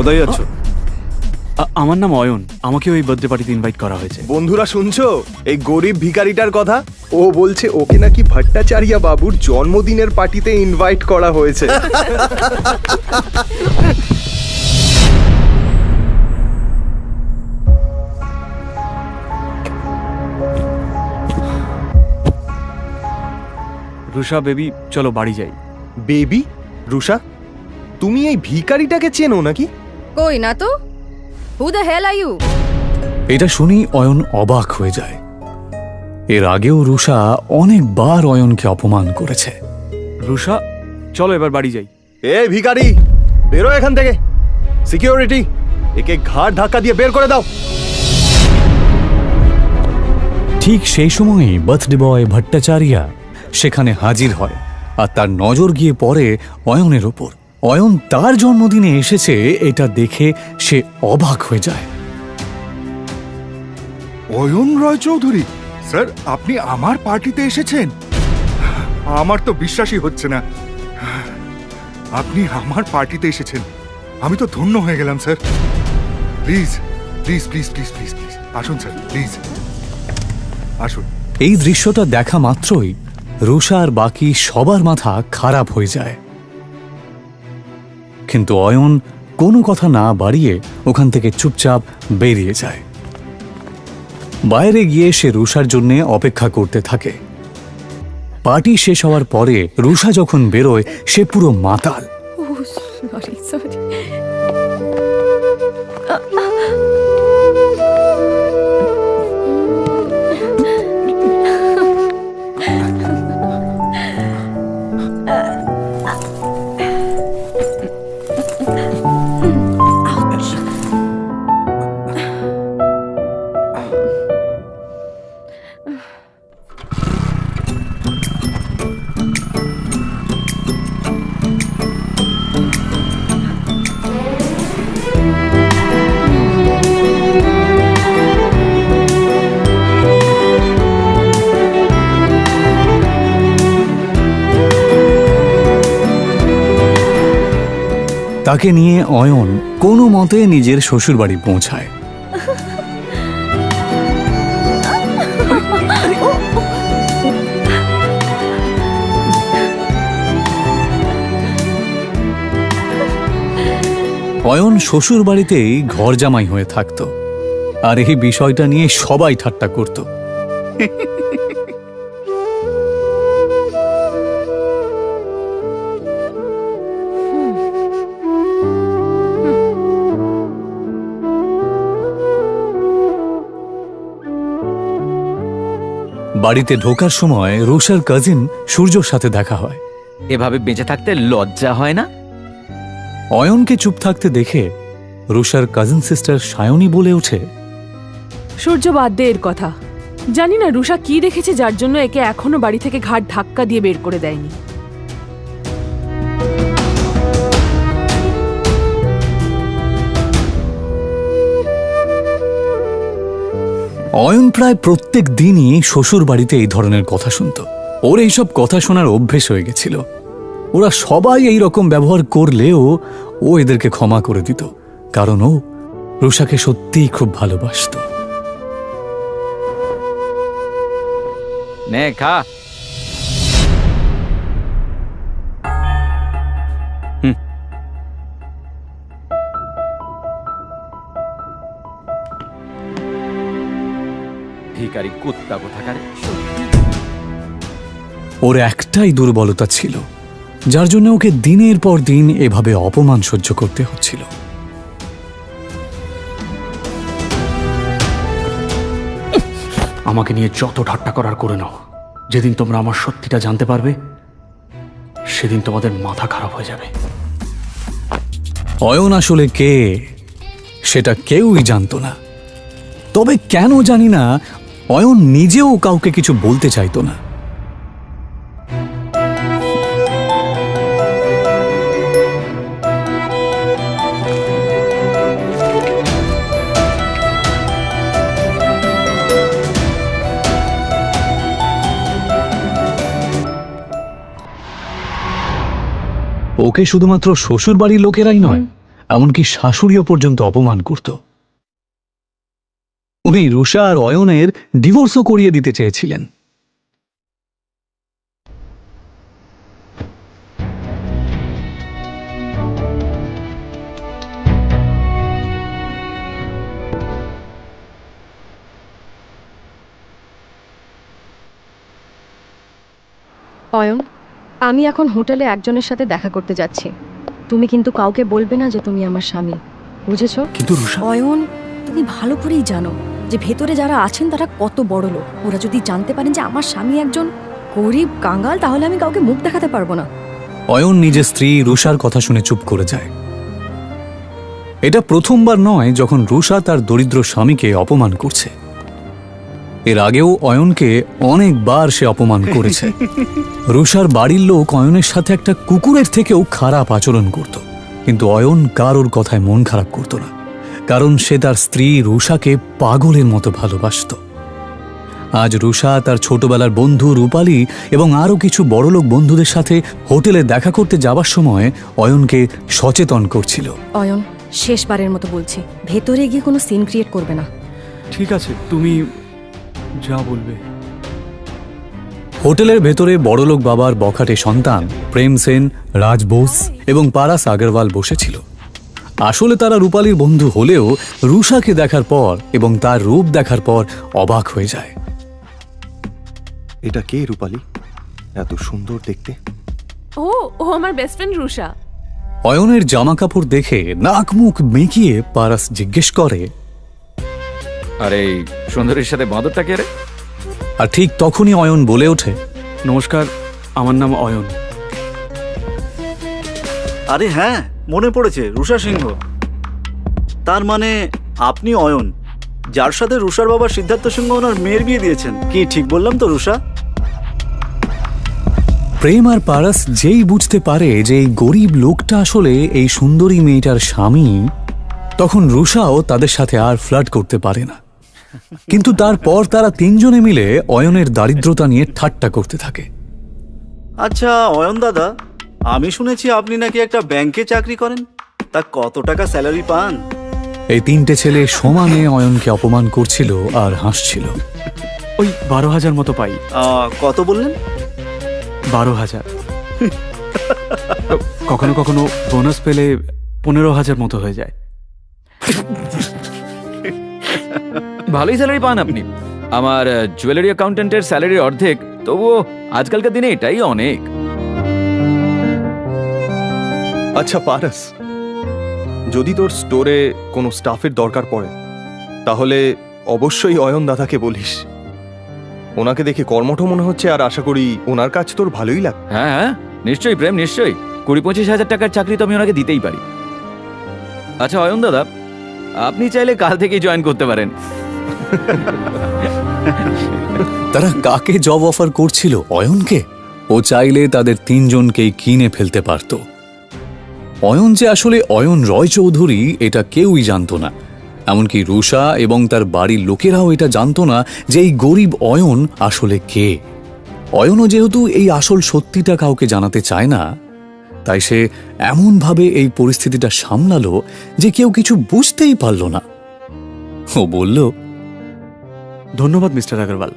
কোথায় যাচ্ছ? আমার নাম অয়ন, আমাকে ওই বার্থডে পার্টিতে ইনভাইট করা হয়েছে। বন্ধুরা শুনছো এই গরিব ভিখারিটার কথা? ও বলছে ওকে নাকি ভট্টাচার্য বাবুর জন্মদিনের পার্টিতে ইনভাইট করা হয়েছে। রুষা বেবি, চলো বাড়ি যাই। বেবি? রুষা, তুমি এই ভিখারিটাকে চেনো নাকি? কই না তো। Who the hell are you? এটা শুনেই অয়ন অবাক হয়ে যায়। এর আগেও রুষা অনেকবার অয়নকে অপমান করেছে। রুষা, চলো এবার বাড়ি যাই। এ ভিখারি, বেরো এখান থেকে। সিকিউরিটি, একে ঘাট ধাক্কা দিয়ে বের করে দাও। ঠিক সেই সময়ই বার্থডে বয় ভট্টাচার্য সেখানে হাজির হয়, আর তার নজর গিয়ে পড়ে অয়নের ওপর। অয়ন তার জন্মদিনে এসেছে এটা দেখে সে অবাক হয়ে যায়। অয়ন রয় চৌধুরী স্যার, আপনি আমার পার্টিতে এসেছেন? আমার তো বিশ্বাসই হচ্ছে না। আপনি আমার পার্টিতে এসেছেন, আমি তো ধন্য হয়ে গেলাম sir. Please please please please please please আসুন স্যার, প্লিজ আসুন। এই দৃশ্যটা দেখা মাত্রই রুষা আর বাকি সবার মাথা খারাপ হয়ে যায়, কিন্তু অয়ন কোনো কথা না বাড়িয়ে ওখান থেকে চুপচাপ বেরিয়ে যায়। বাইরে গিয়ে সে রুষার জন্য অপেক্ষা করতে থাকে। পার্টি শেষ হওয়ার পরে রুষা যখন বেরোয় সে পুরো মাতাল। Sorry sorry. তাকে নিয়ে অয়ন কোনো মতে নিজের শ্বশুরবাড়ি পৌঁছায়। অয়ন শ্বশুরবাড়িতেই ঘর জামাই হয়ে থাকত, আর এই বিষয়টা নিয়ে সবাই ঠাট্টা করত। বাড়িতে ঢোকার সময় রুষার কাজিন সূর্যর সাথে দেখা হয়। এভাবে বেঁচে থাকতে লজ্জা হয় না? অয়নকে চুপ থাকতে দেখে রুষার কাজিন সিস্টার সায়নী বলে ওঠে, সূর্য বাদ দে এর কথা। জানি না রুষা কি দেখেছে যার জন্য একে এখনো বাড়ি থেকে ঘাট ধাক্কা দিয়ে বের করে দেয়নি। অয়ন প্রায় প্রত্যেক দিনই শ্বশুর বাড়িতে এই ধরনের কথা শুনত। ওর এইসব কথা শোনার অভ্যেস হয়ে গেছিল। ওরা সবাই এই রকম ব্যবহার করলেও ও এদেরকে ক্ষমা করে দিত, কারণ ও রুষাকে সত্যিই খুব ভালোবাসত। নে খা। ভিখারি কুত্তা কোথাকার। ওর একটাই দুর্বলতা ছিল, যার জন্য ওকে দিনের পর দিন এভাবে অপমান সহ্য করতে হচ্ছিল। আমাকে নিয়ে যত ঠাট্টা করার করে নাও, যেদিন তোমরা আমার সত্যিটা জানতে পারবে সেদিন তোমাদের মাথা খারাপ হয়ে যাবে। অয়ন আসলে কে সেটা কেউই জানতো না, তবে কেন জানি না অয়ন নিজেও কাউকে কিছু বলতে চাইতো না। ওকে শুধুমাত্র শ্বশুর বাড়ির লোকেরাই নয়, এমনকি শাশুড়িও পর্যন্ত অপমান করত। উনি রুষা আর অয়নের ডিভোর্সও করিয়ে দিতে চেয়েছিলেন। অয়ন, আমি এখন হোটেলে একজনের সাথে দেখা করতে যাচ্ছি। তুমি কিন্তু কাউকে বলবে না যে তুমি আমার স্বামী, বুঝেছো? কিন্তু রুষা, অয়ন, তুমি ভালো করেই জানো যে ভেতরে যারা আছেন তারা কত বড় লোক। ওরা যদি জানতে পারেন যে আমার স্বামী একজন গরিব কাঙ্গাল, তাহলে আমি কাউকে মুখ দেখাতে পারবো না। অয়ন নিজের স্ত্রী রুষার কথা শুনে চুপ করে যায়। এটা প্রথমবার নয় যখন রুষা তার দরিদ্র স্বামীকে অপমান করছে। এর আগেও অয়নকে অনেকবার সে অপমান করেছে। রুষার বাড়ির লোক অয়নের সাথে একটা কুকুরের থেকেও খারাপ আচরণ করত, কিন্তু অয়ন কারোর কথায় মন খারাপ করত না, কারণ সে তার স্ত্রী রুষাকে পাগলের মতো ভালোবাসত। আজ রুষা তার ছোটবেলার বন্ধু রূপালী এবং আরও কিছু বড়লোক বন্ধুদের সাথে হোটেলে দেখা করতে যাবার সময় অয়নকে সচেতন করছিল। অয়ন, শেষবারের মতো বলছি, ভেতরে গিয়ে কোনো সিন ক্রিয়েট করবে না। ঠিক আছে, তুমি যা বলবে। হোটেলের ভেতরে বড়লোক বাবার বখাটে সন্তান প্রেম সেন, রাজ বোস এবং পারাস আগরওয়াল বসেছিল। আসলে তারা রূপালীর বন্ধু হলেও রুষাকে দেখার পর এবং তার রূপ দেখার পর অবাক হয়ে যায়। এটা কে রূপালী? এত সুন্দর দেখতে। ও ও আমার বেস্ট ফ্রেন্ড রুষা। অয়নের জামা কাপড় দেখে নাক মুখ মেকিয়ে পারাস জিজ্ঞেস করে, আরে সুন্দরীর সাথে বাঁদরটা কে রে? আর ঠিক তখনই অয়ন বলে ওঠে, নমস্কার, আমার নাম অয়ন। আরে হ্যাঁ, মনে পড়েছে, রুষা সিংহ। তার মানে আপনি অয়ন, যার সাথে রুষার বাবা সিদ্ধার্থ সিংহ ওনার মেয়ের বিয়ে দিয়েছেন। কি ঠিক বললাম তো রুষা? প্রেম আর পারাস যেই বুঝতে পারে যে এই গরিব লোকটা আসলে এই সুন্দরী মেয়েটার স্বামী, তখন রুষাও তাদের সাথে আর ফ্লার্ট করতে পারে না। কিন্তু তারপর তারা তিনজনে মিলে অয়নের দারিদ্রতা নিয়ে ঠাট্টা করতে থাকে। আচ্ছা অয়ন দাদা, আমি শুনেছি আপনি নাকি একটা ব্যাংকে চাকরি করেন। তা কত টাকা স্যালারি পান? এই তিনটে ছেলে সমানে অয়নকে অপমান করছিল আর হাসছিল। ওই 12,000 মতো পাই। কত বললেন? 12,000। কখনো কখনো বোনাস পেলে 15,000 মতো হয়ে যায়। ভালোই স্যালারি পান আপনি। আমার জুয়েলারি অ্যাকাউন্টেন্টের স্যালারির অর্ধেক, তবুও আজকালকার দিনে এটাই অনেক। আচ্ছা পারাস, যদি তোর স্টোরে কোনো স্টাফের দরকার পড়ে তাহলে অবশ্যই অয়ন দাদাকে বলিস। ওনাকে দেখে কর্মঠ মনে হচ্ছে, আর আশা করি ওনার কাজ তোর ভালোই লাগবে। হ্যাঁ হ্যাঁ, নিশ্চয়ই প্রেম, নিশ্চয়ই। 20-25 টাকার চাকরি তো আমি ওনাকে দিতেই পারি। আচ্ছা অয়ন দাদা, আপনি চাইলে কাল থেকেই জয়েন করতে পারেন। তারা কাকে জব অফার করছিল? অয়নকে। ও চাইলে তাদের তিনজনকেই কিনে ফেলতে পারত। অয়ন যে আসলে অয়ন রয় চৌধুরী এটা কেউই জানতো না। এমনকি রুষা এবং তার বাড়ির লোকেরাও এটা জানতো না যে এই গরিব অয়ন আসলে কে। অয়নও যেহেতু এই আসল সত্যিটা কাউকে জানাতে চায় না, তাই সে এমনভাবে এই পরিস্থিতিটা সামলালো যে কেউ কিছু বুঝতেই পারল না। ও বলল, ধন্যবাদ মিস্টার আগরওয়াল,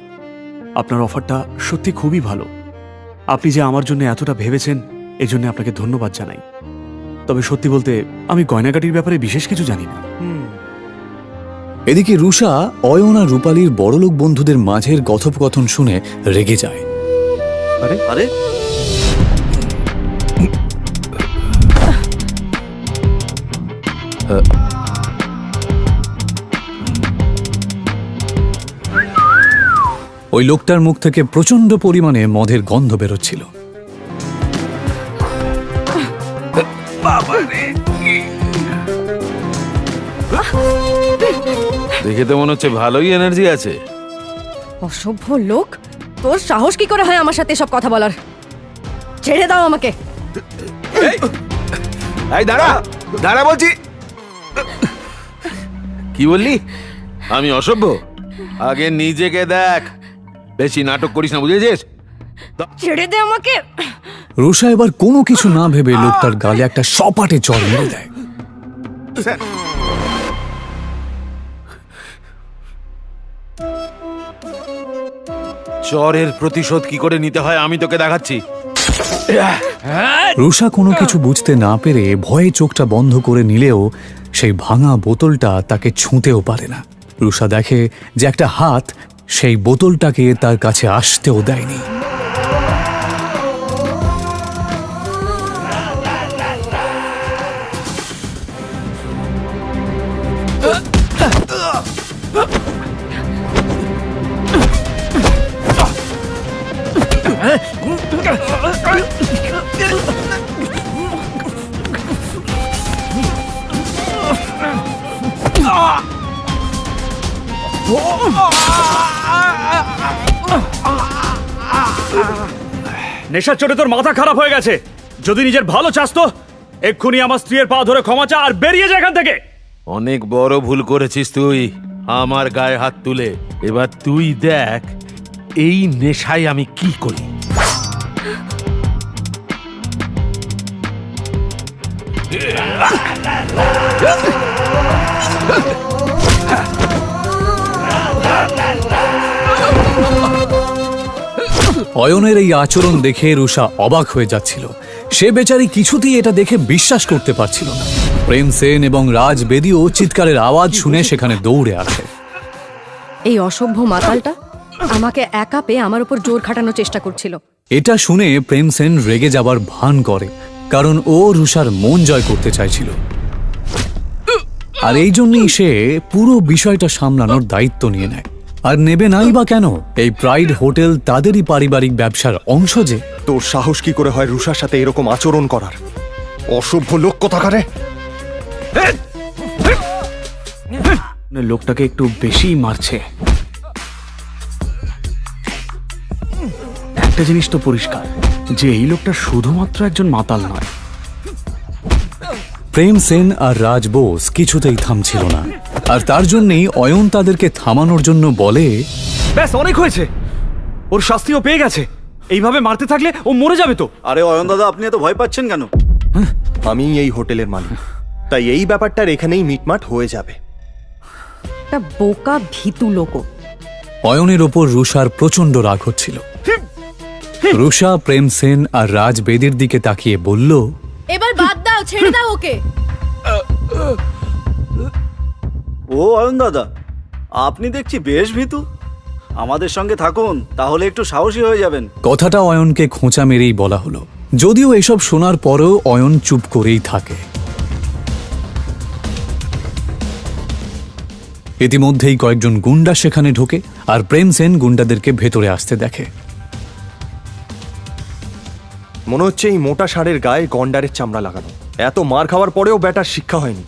আপনার অফারটা সত্যি খুবই ভালো। আপনি যে আমার জন্য এতটা ভেবেছেন, এজন্য আপনাকে ধন্যবাদ জানাই। তবে সত্যি বলতে আমি গয়নাগাটির ব্যাপারে বিশেষ কিছু জানি না। এদিকে রুষা অয়ন আর রূপালীর বড়লোক বন্ধুদের মাঝের কথোপকথন শুনে রেগে যায়। আরে ওই লোকটার মুখ থেকে প্রচন্ড পরিমাণে মদের গন্ধ বেরোচ্ছিল। দেখে তো মনে হচ্ছে ভালোই এনার্জি আছে। অসভ্য লোক, তোর সাহস কি করে হয় আমার সাথে সব কথা বলার? ছেড়ে দাও আমাকে। এই দাঁড়া দাঁড়া বলছি। কি বললি? আমি অসভ্য? আগে নিজেকে দেখ, বেশি নাটক করিস না, বুঝেছিস? ছেড়ে দে আমাকে। রুষা এবার কোনো কিছু না ভেবে লোকটার গালে একটা সপাটে চড় মেরে দেয়। স্যার চরের প্রতিশোধ কি করে নিতে হয় আমি তোকে দেখাচ্ছি। রুষা কোনো কিছু বুঝতে না পেরে ভয়ে চোখটা বন্ধ করে নিলেও সেই ভাঙা বোতলটা তাকে ছুঁতেও পারে না। রুষা দেখে যে একটা হাত সেই বোতলটাকে তার কাছে আসতেও দেয়নি। নেশার চোটে তোর মাথা খারাপ হয়ে গেছে। যদি নিজের ভালো চাস তো এক্ষুনি আমার স্ত্রীর পা ধরে ক্ষমা চা আর বেরিয়ে যা এখান থেকে। অনেক বড় ভুল করেছিস তুই আমার গায়ে হাত তুলে। এবার তুই দেখ এই নেশায় আমি কি করি। অয়নের এই আচরণ দেখে রুষা অবাক হয়ে যাচ্ছিল। সে বেচারি কিছুতেই এটা দেখে বিশ্বাস করতে পারছিল না। প্রেম সেন এবং রাজ বেদিও চিৎকারের আওয়াজ শুনে সেখানে দৌড়ে আসে। এই অসভ্য মাতালটা আমাকে একা পেয়ে আমার উপর জোর খাটানোর চেষ্টা করছিল। এটা শুনে প্রেম সেন রেগে যাবার ভান করে, কারণ ও রুষার মন জয় করতে চাইছিল। আর এই জন্যই সে পুরো বিষয়টা সামলানোর দায়িত্ব নিয়ে নেয়। আর নেবে নাই বা কেন? এই প্রাইড হোটেল তাদেরই পারিবারিক ব্যবসার অংশ যে। তোর সাহস কি করে হয় রুষার সাথে এরকম আচরণ করার? অসভ্য লোক কোথাকারে! লোকটাকে একটু বেশিই মারছে। একটা জিনিস তো পরিষ্কার যে এই লোকটা শুধুমাত্র একজন মাতাল নয়। প্রেম সেন আর রাজ বোস কিছুতেই থামছিল না, আর তার জন্যই অয়ন তাদেরকে থামানোর জন্য বলে, ব্যাস অনেক হয়েছে, ওর শাস্তিও পেয়ে গেছে। এইভাবে মারতে থাকলে ও মরে যাবে তো। আরে অয়ন দাদা, আপনি এত ভয় পাচ্ছেন কেন? আমি এই হোটেলের মালিক, তাই এই ব্যাপারটার এখানেই মিটমাট হয়ে যাবে। একটা বোকা ভীতু লোক। অয়নের ওপর রুষার প্রচন্ড রাগ হচ্ছিল। রুষা প্রেম সেন আর রাজ বেদির দিকে তাকিয়ে বলল, এবার বাদ দাও, ছেড়ে দাও ওকে। ও অয়ন দাদা, আপনি দেখছি বেশ ভীতু। আমাদের সঙ্গে থাকুন, তাহলে একটু সাহসী হয়ে যাবেন। কথাটা অয়নকে খোঁচা মেরেই বলা হলো, যদিও এসব শোনার পরেও অয়ন চুপ করেই থাকে। ইতিমধ্যেই কয়েকজন গুন্ডা সেখানে ঢোকে, আর প্রেম সেন গুন্ডাদেরকে ভেতরে আসতে দেখে। মনে হচ্ছে এই মোটা ষাঁড়ের গায়ে গন্ডারের চামড়া লাগানো। এত মার খাওয়ার পরেও ব্যাটার শিক্ষা হয়নি।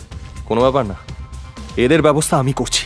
কোনো ব্যাপার না, এদের ব্যবস্থা আমি করছি।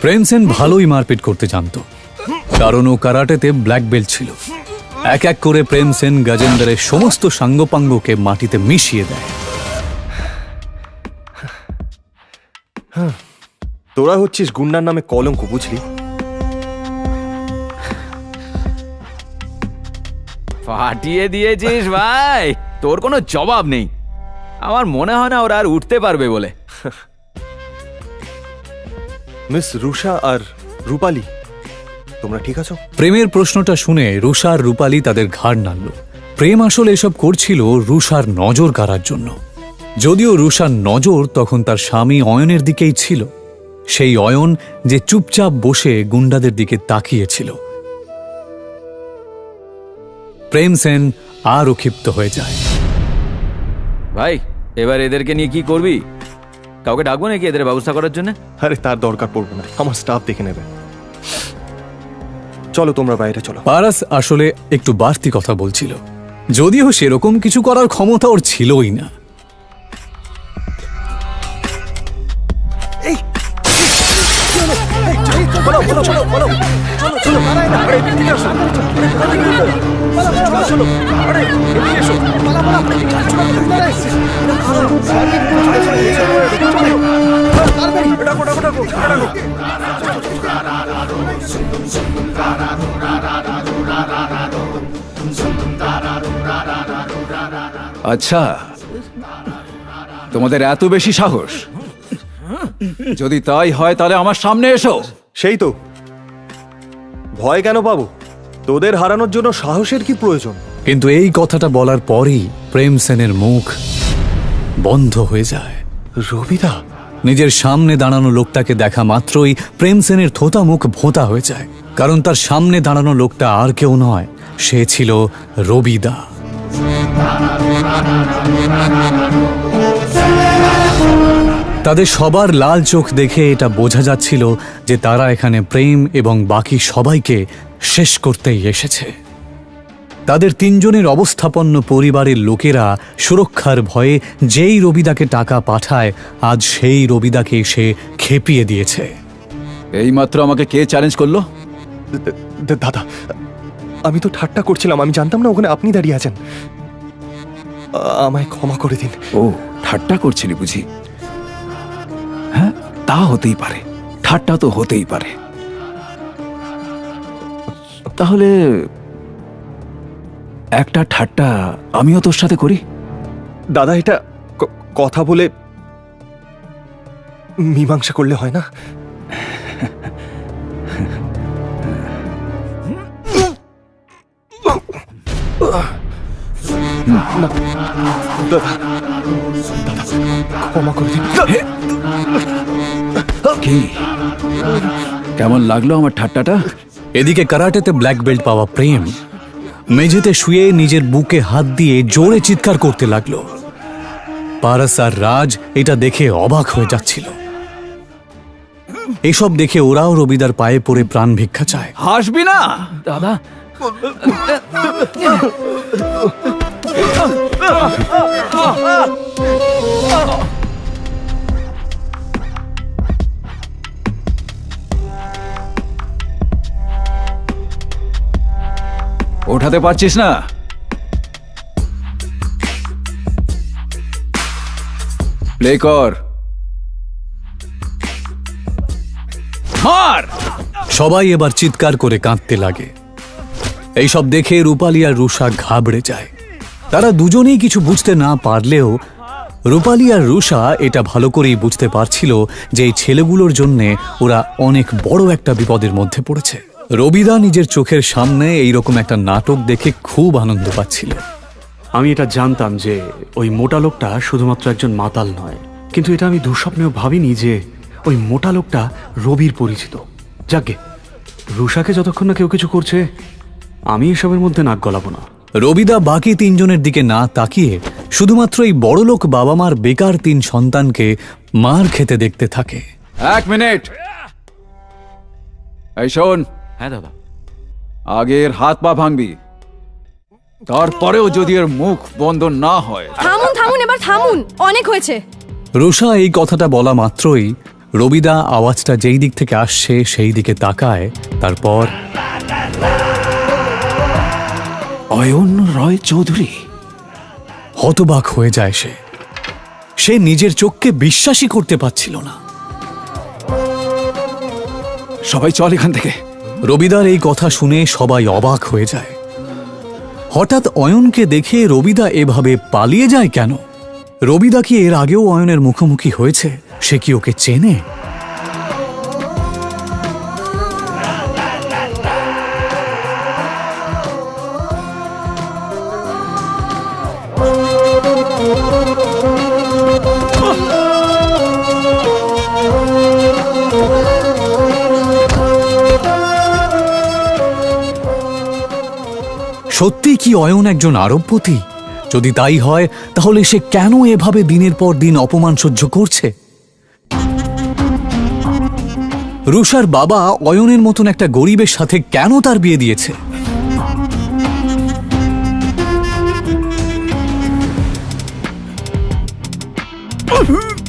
প্রেম সেন ভালোই মারপিট করতে জানত, কারণ ও কারাটেতে ব্ল্যাক বেল্ট ছিল। এক এক করে প্রেম সেন গজেন্দ্রের সমস্ত সাঙ্গপাঙ্গকে মাটিতে মিশিয়ে দেয়। তোরা হচ্ছিস গুন্ডার নামে কলঙ্ক, বুঝলি? ফাটিয়ে দিয়েছিস ভাই, তোর কোনো জবাব নেই। আমার মনে হয় না ওরা আর উঠতে পারবে বলে। মিস রুষা আর রূপালী, তোমরা ঠিক আছো? প্রেমের প্রশ্নটা শুনে রুষা আর রূপালী তাদের ঘাড় নাড়ল। প্রেম আসলে এসব করছিল রুষার নজর কাড়ার জন্য। যদিও রুষার নজর তখন তার স্বামী অয়নের দিকেই ছিল, সেই অয়ন যে চুপচাপ বসে গুন্ডাদের দিকে তাকিয়েছিল। প্রেম সেন আরও ক্ষিপ্ত হয়ে যায়। ভাই, এবার এদেরকে নিয়ে কি করবি? কাউকে ডাকবো নাকি এদের ব্যবস্থা করার জন্য? আরে তার দরকার পড়বে না, আমার স্টাফ দেখে নেবে। চলো তোমরা বাইরে চলো। পারাস আসলে একটু বাড়তি কথা বলছিল। যদিও সেরকম কিছু করার ক্ষমতা ওর ছিলই না। আচ্ছা, তোমাদের এত বেশি সাহস? যদি তাই হয় তাহলে আমার সামনে এসো। সেই তো, ভয় কেন পাবো? তোদের হারানোর জন্য সাহসের কি প্রয়োজন? কিন্তু এই কথাটা বলার পরই প্রেম সেনের মুখ বন্ধ হয়ে যায়। রবিদা, নিজের সামনে দাঁড়ানো লোকটাকে দেখা মাত্রই প্রেম সেনের থোতা মুখ ভোঁতা হয়ে যায়, কারণ তার সামনে দাঁড়ানো লোকটা আর কেউ নয়, সে ছিল রবিদা। তাদের সবার লাল চোখ দেখে এটা বোঝা যাচ্ছিল যে তারা এখানে প্রেম এবং বাকি সবাইকে শেষ করতেই এসেছে। তাদের তিনজনের অবস্থাপন্ন পরিবারের লোকেরা সুরক্ষার ভয়ে যেই রবিদাকে টাকা পাঠায়, আজ সেই রবিদাকে সে খেপিয়ে দিয়েছে। এইমাত্র আমাকে কে চ্যালেঞ্জ করলো? দাদা, আমি তো ঠাট্টা করছিলাম, আমি জানতাম না ওখানে আপনি দাঁড়িয়ে আছেন। আমায় ক্ষমা করে দিন। ও, ঠাট্টা করছিলি বুঝি? হ্যাঁ, তা হতেই পারে, ঠাট্টা তো হতেই পারে। তাহলে একটা ঠাট্টা আমিও তোর সাথে করি। দাদা, এটা কথা বলে মীমাংসা করলে হয় না? দাদা, ক্ষমা করে দিন। কি, কেমন লাগলো আমার ঠাট্টাটা? এদিকে কারাটেতে ব্ল্যাক বেল্ট পাওয়া প্রেম মেঝেতে শুয়ে নিজের বুকে হাত দিয়ে জোরে চিৎকার করতে লাগলো। পারস আর রাজ এটা দেখে অবাক হয়ে যাচ্ছিল। এসব দেখে ওরাও রবিদার পায়ে পড়ে প্রাণ ভিক্ষা চায়। হাসবি না দাদা। ওঠাতে পারছিস না? প্লে কর, মার। সবাই এবার চিৎকার করে কাঁদতে লাগে। এইসব দেখে রূপালী আর রুষা ঘাবড়ে যায়। তারা দুজনেই কিছু বুঝতে না পারলেও রূপালী আর রুষা এটা ভালো করেই বুঝতে পারছিল যে এই ছেলেগুলোর জন্যে ওরা অনেক বড় একটা বিপদের মধ্যে পড়েছে। রবিদা নিজের চোখের সামনে এইরকম একটা নাটক দেখে খুব আনন্দ পাচ্ছিল। আমি এটা জানতাম যে ওই মোটা লোকটা শুধুমাত্র একজন মাতাল নয়, কিন্তু এটা আমি দুঃস্বপ্নেও ভাবিনি যে ওই মোটা লোকটা রবির পরিচিত। যাকে রুষাকে যতক্ষণ না কেউ কিছু করছে, আমি এসবের মধ্যে নাক গলাবো না। রবিদা বাকি তিনজনের দিকে না তাকিয়ে শুধুমাত্র এই বড়লোক বাবা মার বেকার তিন সন্তানকে মার খেতে দেখতে থাকে। এক মিনিট, এই শোন। হ্যাঁ দাদা। আগের হাত পা ভাঙবি, তারপরেও যদি এর মুখ বন্ধ না হয়। থামুন থামুন, এবার থামুন, অনেক হয়েছে। রুষা এই কথাটা বলা মাত্রই রবিদা আওয়াজটা যেই দিক থেকে আসছে সেই দিকে তাকায়। তারপর অয়ন রয় চৌধুরী। হতবাক হয়ে যায় সে নিজের চোখকে বিশ্বাসই করতে পারছিল না। সবাই চল এখান থেকে। রবিদার এই কথা শুনে সবাই অবাক হয়ে যায়। হঠাৎ অয়নকে দেখে রবিদা এভাবে পালিয়ে যায় কেন? রবিদা কি এর আগেও অয়নের মুখোমুখি হয়েছে? সে কি ওকে চেনে? সত্যি কি অয়ন একজন আরবপতি? যদি তাই হয় তাহলে সে কেন এভাবে দিনের পর দিন অপমান সহ্য করছে? রুষার বাবা অয়নের মতন একটা গরিবের সাথে কেন তার বিয়ে দিয়েছে? আহ!